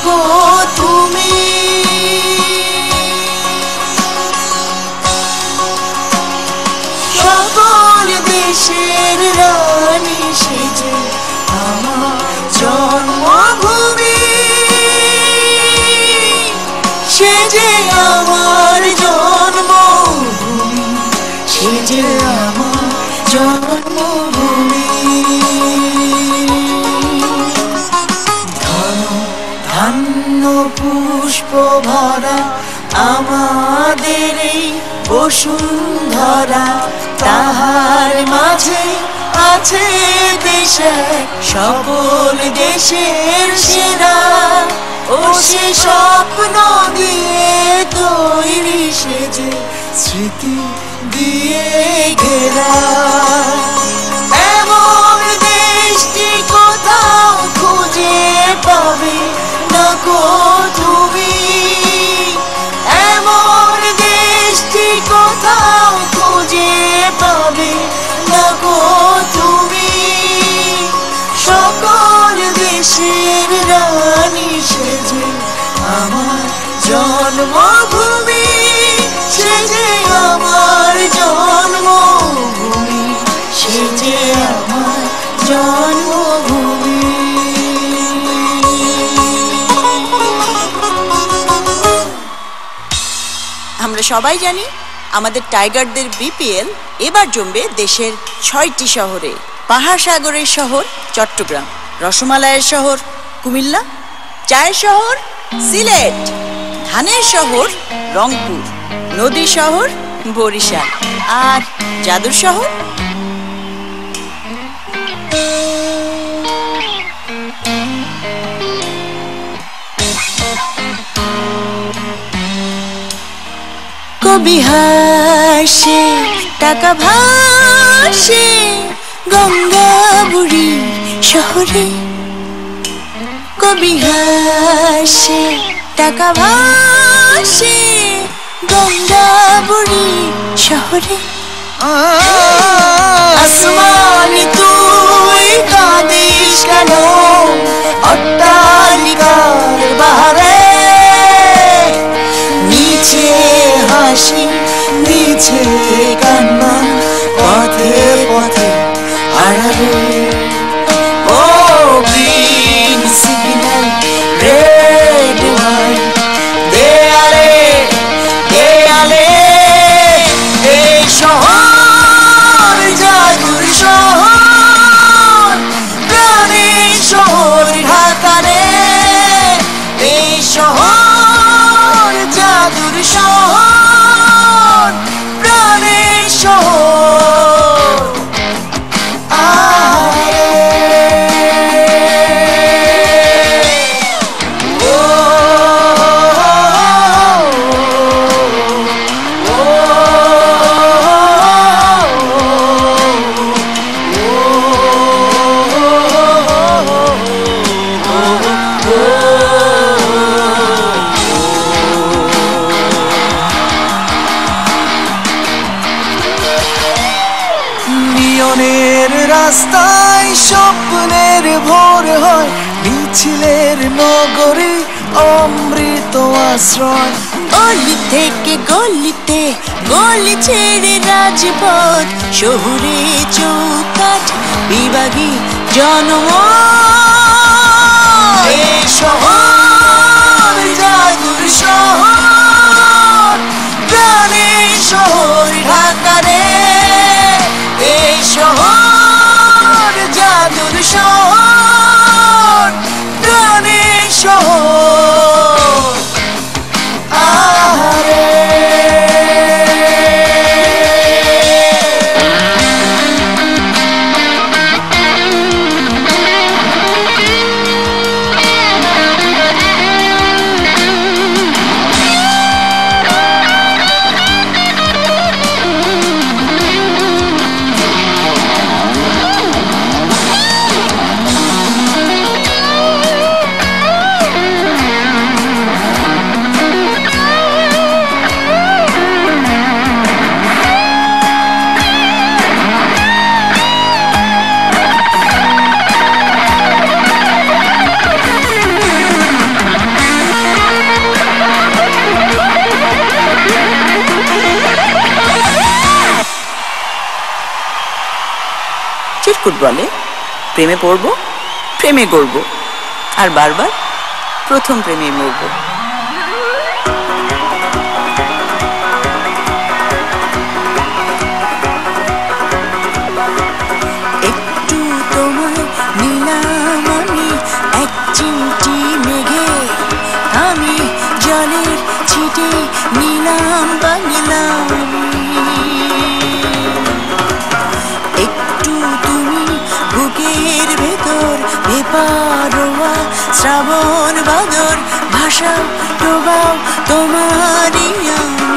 গো তুমি। সকল দেশের রানী সেজে আমার জন্মভূমি, সেজে আমার জন্মভূমি, সেজে আমার জন্মভূমি। ধান্য পুষ্প ভরা আমাদের এই বসুন্ধরা, তাহার মাঝে আছে দেশে সকল দেশের সেরা। ও সে স্বপ্ন দিয়ে তৈরি সেজে স্মৃতি দিয়ে ঘেরা, এমন দেশটি কোথাও খুঁজে পাবে না গো তুমি। এমন দেশটি কোথাও খুঁজে পাবে না গো তুমি। সকল দেশের রানী সেজে আমার জন্মভূমি, সেজে আমার জন্মভূমি, সেজে আমার জন্মভূমি। আমরা সবাই জানি আমাদের টাইগারদের বিপিএল এবার জমবে দেশের 6টি শহরে। পাহাড় সাগরের শহর চট্টগ্রাম, রসমালাইয়ের শহর কুমিল্লা, চায়ের শহর সিলেট, ধানের শহর রংপুর, নদীর শহর বরিশাল, আর জাদুর শহর কবি হাসে টাকা ভাসে গঙ্গা বুড়ি শহরে। কবি হাসে টাকা ভাসে গঙ্গা বুড়ি শহরে। আসমানি তুই কাঁদিস কেন অট্টালিকার বাহারে, নিচে হাসি নিচে কান্না পথে পথে আড়ালে। ও গ্রিন সিগন্যাল রেড লাইট দেয়ালে দেয়ালে, এই শহর জাদুর শহর, প্রাণের শহর ঢাকা রে। এই শহর জাদুর শহর, প্রাণের শহর। নিয়নের রাস্তায় স্বপ্নের ভোর হয়, মিছিলের নগরী অমৃত আশ্রয়। গলি থেকে গলিতে গলি ছেড়ে রাজপথ, শহুরে চৌকাঠ বিভাগী জনম। এই শহর জাদুর শহর, প্রাণের শহর ঢাকা রে। এই শহর জাদুর শহর, প্রাণের শহর। ফুটবলে প্রেমে পড়ব, প্রেমে গড়ব, আর বারবার প্রথম প্রেমে মরব। একটু তোমায় নিলাম আমি এক চিমটি মেঘে, আমি জলের ছিটে নিলাম বাংলাম। একটু তুমি বুকের ভেতর বেপারোয়া শ্রাবণ বাদর ভাষা ডোবাও তোমারই আমি।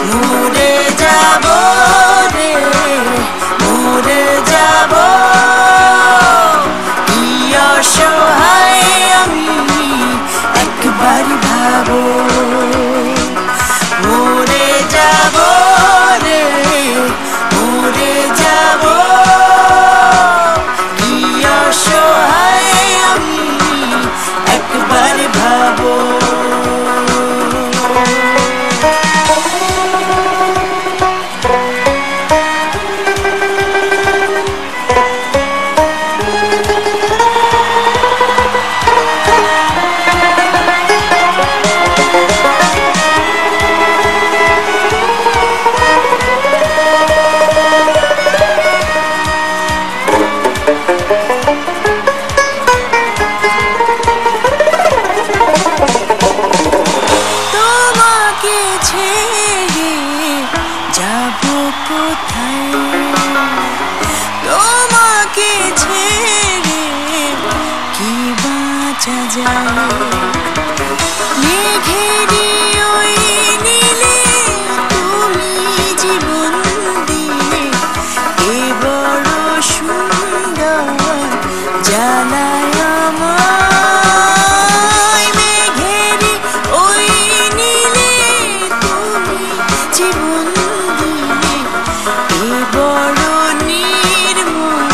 মরে যাব রে, মরে যাব, কি অসহায় আমি একবার ভাবো। মরে যাব রে, মরে যাব, কি অসহায় আমি একবার ভাবো। তোমাকে ছেড়ে কি বাঁচা যায়? মেঘেরি ওই নীলে তুমি জীবন দিয়ে এ বড় সুন্দর জ্বালায় আমায়। মেঘেরি ওই নীলে তুমি জীবন দিয়ে এ বড় নির্মম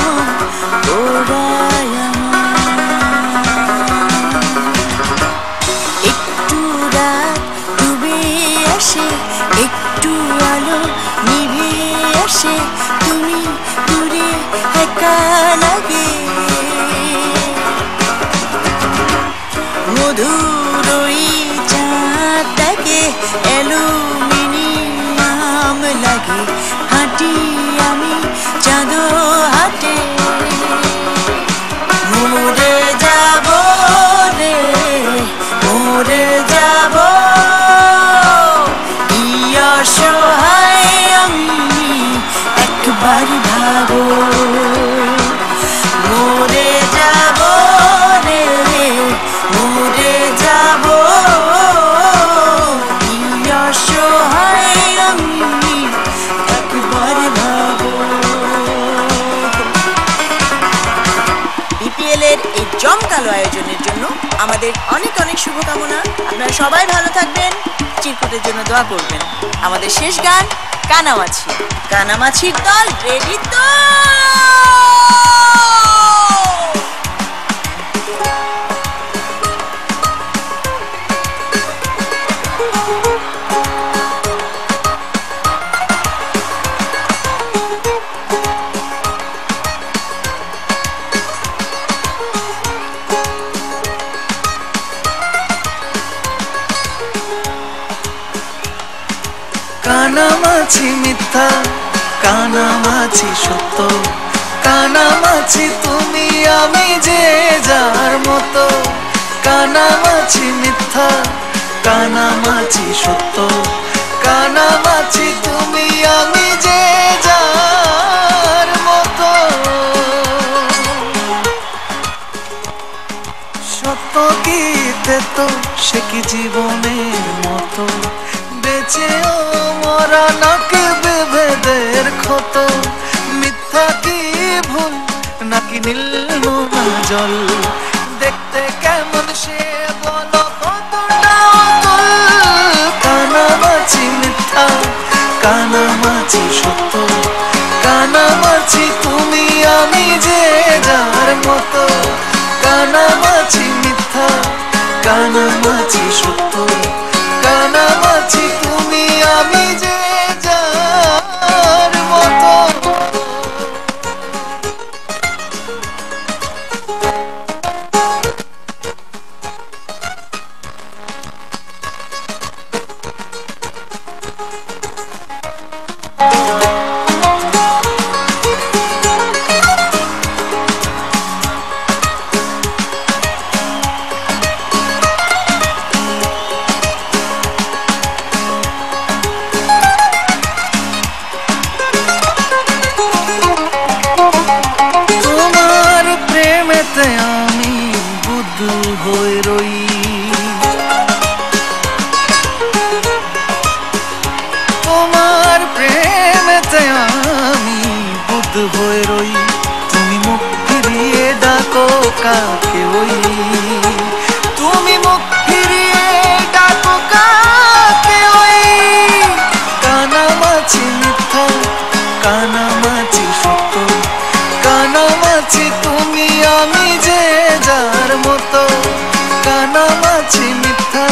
ওরায় আমায়। একটু রাত ডুবে আসে, একটু আলো নিভে আসে, তুমি দূরে একা লাগে। মধুর ওই চাঁদটাকে অ্যালুমিনিয়াম লাগে, হাঁটি আমি চাঁদ হাটে। মরে যাব রে, মরে যাব, কি অসহায় আমি একবার ভাবো। মরে যাব রে, মরে যাব, কি অসহায় আমি একবার ভাবো। বিপিএল এর এই জমকালো আয়োজনের জন্য আমাদের অনেক অনেক শুভকামনা। আপনারা সবাই ভালো থাকবেন, চিরকুটের জন্য দোয়া করবেন। আমাদের শেষ গান কানামাছি। কানামাছির দল রেডি তো? কানামাছি মিথ্যা, কানামাছি সত্য, কানামাছি তুমি আমি যে যার মতো। কানামাছি মিথ্যা, কানামাছি সত্য, কানামাছি তুমি আমি যে যার মতো। সত্য কি তো সে কি জীবনের মতো, বেঁচেও মরা নাকি বিভেদের ক্ষত। মিথ্যা কি ভুল নাকি নীল নোনা জল, দেখতে কেমন সে বলো কতটা অতল। কানামাছি মিথ্যা, কানামাছি সত্য, কানামাছি তুমি আমি যে যার মতো। কানামাছি মিথ্যা, কানামাছি সত্য, কানামাছি তুমি আমি যে যার মতো। মুখ ফিরিয়ে ডাকো কাকে ওই কানামাছি মিথ্যা কানামাছি সত্য কানামাছি তুমি আমি যে যার মতো কানামাছি মিথ্যা